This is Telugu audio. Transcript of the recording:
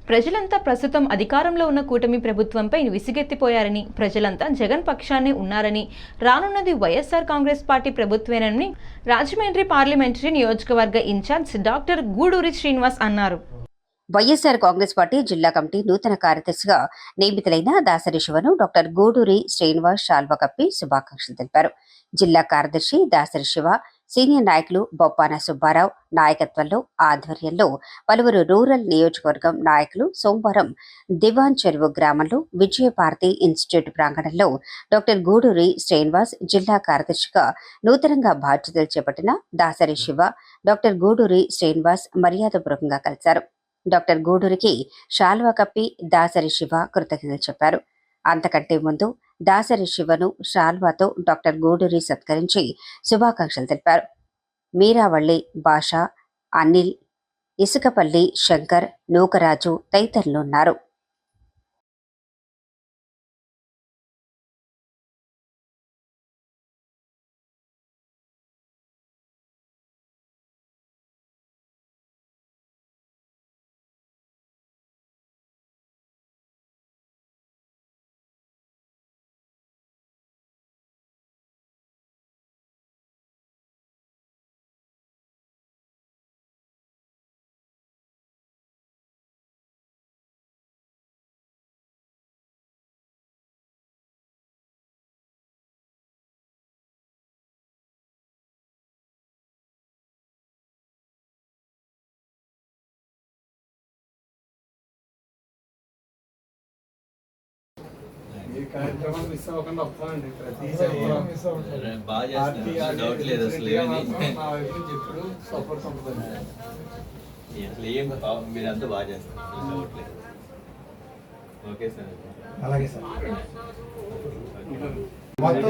ప్రజలంతా ప్రస్తుతం అధికారంలో ఉన్న కూటమి ప్రభుత్వంపై విసిగెత్తిపోయారని, ప్రజలంతా జగన్ పక్షాన్నే ఉన్నారని, రానున్నది వైఎస్ఆర్ కాంగ్రెస్ పార్టీ ప్రభుత్వేనని రాజమండ్రి పార్లమెంటరీ నియోజకవర్గ ఇన్ఛార్జ్ డాక్టర్ గూడూరి శ్రీనివాస్ అన్నారు. వైఎస్ఆర్ కాంగ్రెస్ పార్టీ జిల్లా కమిటీ నూతన కార్యదర్శిగా నియమితులైన దాసరి శివను డాక్టర్ గూడూరి శ్రీనివాస్ శాల్వా కప్పి శుభాకాంక్షలు తెలిపారు. జిల్లా కార్యదర్శి దాసరి శివ, సీనియర్ నాయకులు బొప్పాన సుబ్బారావు నాయకత్వంలో ఆధ్వర్యంలో పలువురు రూరల్ నియోజకవర్గం నాయకులు సోమవారం దివాన్ చెరువు గ్రామంలో విజయభారతి ఇన్స్టిట్యూట్ ప్రాంగణంలో డాక్టర్ గూడూరి శ్రీనివాస్ జిల్లా కార్యదర్శిగా నూతనంగా బాధ్యతలు చేపట్టిన దాసరి శివ, డాక్టర్ గూడూరి శ్రీనివాస్ మర్యాదపూర్వకంగా కలిశారు. డాక్టర్ గూడూరికి శాల్వా కప్పి దాసరి శివ కృతజ్ఞతలు చెప్పారు. అంతకంటే ముందు దాసరి శివను శాల్వాతో డాక్టర్ గూడూరి సత్కరించి శుభాకాంక్షలు తెలిపారు. మీరావళి భాష, అనిల్, ఇసుకపల్లి శంకర్, నూకరాజు తదితరులు ఉన్నారు. ఈ కార్యక్రమం మిస్ అవ్వకుండా వస్తానండి. ప్రతి ఎప్పుడు సపోర్ట్ ఉంటుంది. మీరంతా బాగా చేస్తారు. Okay sir. అలాగే సార్. మొత్తం